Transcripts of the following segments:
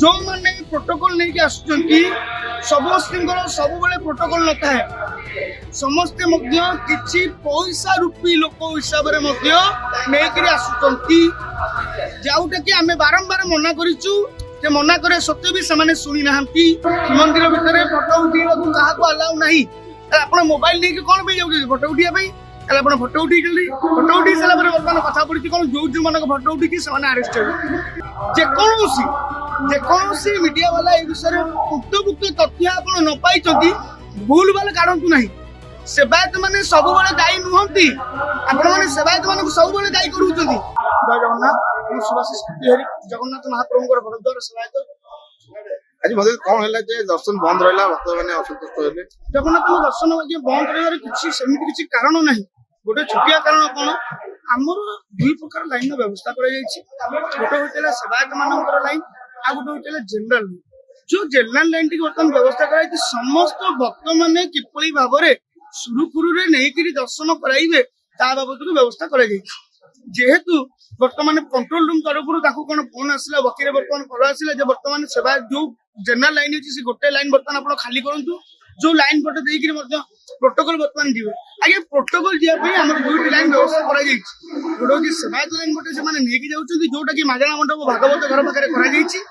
जो मैंने प्रोटोकॉल नहीं कि आसुचंती समस्तर सब प्रोटोकॉल न था समस्ते किसी पैसा रूपी लोक हिसाब से आसुचंती जोटा कि आम बारंबार मना करूँ मना करे सत्वे भी से शुणी ना मंदिर भितर फटो उठा क्या अलाउ ना आप मोबाइल नहीं कौन पे जाऊँ फटो उठाई फटो उठी फटो उठी सारा बर्तमान कथा पड़ी कौन जो जो मान फटो उठी से आरेस्ट हो जेकोसी मीडिया वाला ए विषय उक्तभुक्त तथ्य आप न पाई भूल भाल काढ़ू ना सेवायत मैंने सब दायी नुहति आपण मैंने सेवायत मान सब दायी कर जगन्नाथ सुभाषिष जगन्नाथ महाप्रभु भरद्वार सेवायत आज मत कौन है दर्शन बंद रहा भक्त मैंने असंतुष्ट होते जगन्नाथ दर्शन बंद रही किसी कारण ना गोटे छुटिया कारण कौन आमर दुई प्रकार लाइन व्यवस्था गोटे होता सेवायत मान लाइन आ गोटे होता जेनराल जो जेनराल लाइन टी बर्तमान व्यवस्था कराई समस्त भक्त मैंने किपरि भाव में सुरुखुरु नहीं दर्शन कराइबे ता बाबद व्यवस्था जेहेतु बर्तमान कंट्रोल रूम तरफ कौन फोन आसला वकील बर्तमान कल आसला बर्तमान सेवा जो जेनराल लाइन अच्छी गोटे लाइन बर्तमान आप खाली करूँ जो लाइन पटे देखिए प्रोटोकॉल बर्तमान जी आगे प्रोटोकॉल जावाई आम दुईट लाइन व्यवस्था गोटे सेवायत लाइन पटे से नहीं जाऊँगी जोटा कि मागणा मंडप भागवत घर पाखे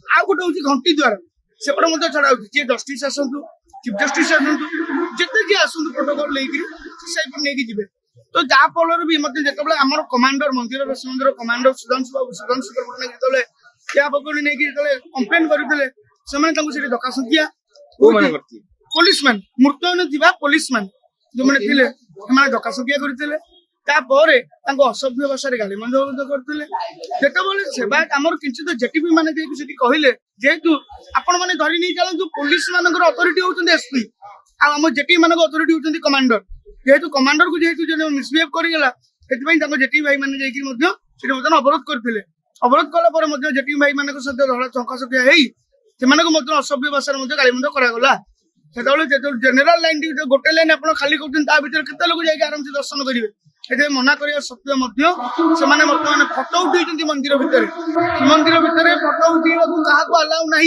आ गोटे हूँ घंटी द्वार सेपटे छड़ा जी जस्टिस आसतु चीफ जस्टिस आसतु जिते किए आसतु प्रोटोकॉल लेकिन नहीं जी तो जहाँफल भी मत जो आम कमांडर मंदिर मंदिर कमांडर सुधांशु बाबू सुधांशु पट्टनायक जो क्या पकड़ नहीं कम्प्लेन करते से धक्कासुकिया पुलिस मैन मृतयन थी पुलिस मैन जो मैंने धक्कासुकिया करते असभ्य भाषा गाली मंद करते जिते सेवायत आमर किंचित जेटीपी मैंने कहले जेहेतु आपण मैंने धरी नहीं चलतु पुलिस मान अथॉरिटी होती एसपी आम जेटी मान अथॉरिटी होती कमांडर जेहेतु कमांडर को जेहेतु जो मिसबिहेव करगला जेटी भाई मैंने अवरोध करते अवरोध कला जेटी भाई मान सहित धड़ा धक्कासुकिया असभ्य भाषा गालीमंद करागला जो जेनेराल लाइन गोटे लाइन आप खाली कर लोग जाके आराम से दर्शन करेंगे मना करने सत्वे बर्तमान फटो उठे मंदिर भितर फटो उठा क्या अलाउ ना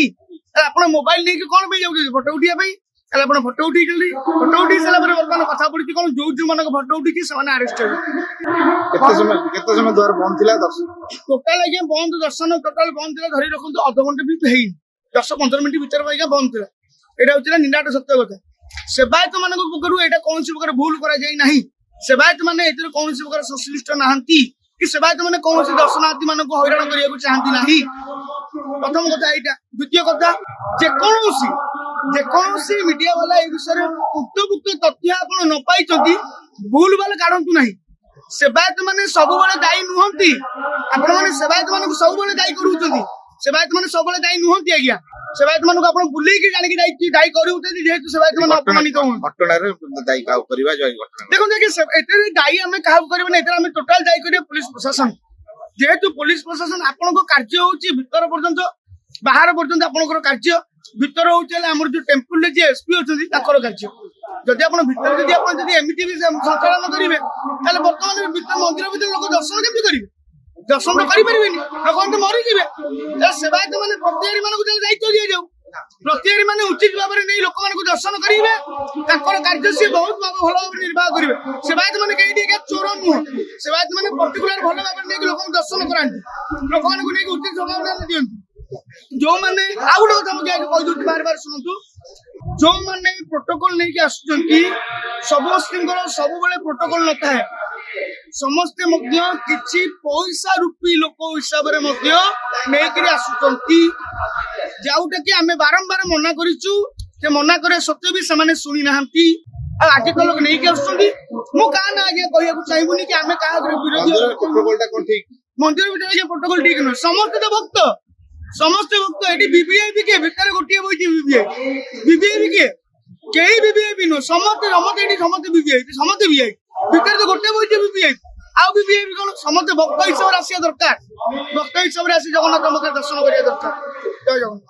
आप मोबाइल नहीं कौन पे जाऊँ फटो उठाई फटो उठी फटो उठी सारा बर्तमान कथा पड़ी कौन जो जो मान फटो उठी से आरेस्ट समय द्वार बंद थी टोटाल आज्ञा बंद दर्शन टोटाल बंद थी धरी रखु अध घंटे भी है 10-15 मिनट भर आज्ञा बंद थी यहाँ हूँ निराट सत्य कथा सेवायत मान पक्षर यहाँ कौन प्रकार भूल कर सेवायत मैंने कौन प्रकार संश्लिष्ट ना कि सेवायत मैंने कौन दर्शनार्थी मान हईराण करने चाहती ना प्रथम कथा यहाँ द्वितीय कथा जेकोसी मीडिया वाला ए विषय उक्तभुक्त तथ्य आप न पाई भूल भाल काढ़ू ना सेवायत मैंने सब दायी नुहति आपण मैंने सेवायत मान सब दायी कर सेवायत मैंने सब दायी नुहति आज्ञा सेवायत मान आप बुलेकी जानिक दायी करूँ जेहेतु सेवायत मान अपमानित देखो देखिए दायी आम क्या करें टोटाल दायी करें पुलिस प्रशासन जेहेतु पुलिस प्रशासन आपण कार्य हूँ भीतर पर्यंत बाहर पर्यंत आपंकर कार्य भीतर हूँ जो टेम्पल जी एसपी अच्छा कार्य जदि आप भीतर जब एमती भी संचालन करेंगे बर्तमान मंदिर भीतर लोक दर्शन केमती करेंगे दर्शन तो करें लोक तो मरीजे सेवायत मैंने प्रत्याहारी मान दायित्व दि जाऊ प्रत्याहारी मैंने उचित भाव में नहीं लोक मान दर्शन करेंगे कार्य सी बहुत भल भाव निर्वाह करेंगे सेवायत मैंने कहीं चोर नुह सेवायत मैंने पर्टिकुलर भल भाव में लोक दर्शन कराती लोक मान उचित संभावना दिखती जो मैंने आउ गोटे कथा कही बार बार शुणु जो मैंने प्रोटोकॉल नहीं आसुचंती समस्तर सब प्रोटोकॉल न था समस्ते किसी पैसा रूपी लोक हिसाब से आसुचंती जोटा कि आम बारंबार मना करूँ मना करे सत्वे भी से शुणी ना आगे तो लोग नहीं आसुँच क्या ना आगे कहूँ चाहबूनी कि आम क्या विरोधी मंदिर भीतर प्रोटोकॉल ठीक नुह समस्त भक्त ये बीबीआईपी किए भितर गोटे बही बीबीआईपी किए कई बीबीआईपी नुह समस्त समस्त बीबीआईपी समस्त वीआईपी भितर तो गोटे बही बीबीआईपी आउ बीबीआईपी कौन समस्त भक्त हिसाब से आसा दरकार भक्त हिसाब से आसी जगन्नाथ मंदिर दर्शन करिया दरकार जय जगन्नाथ।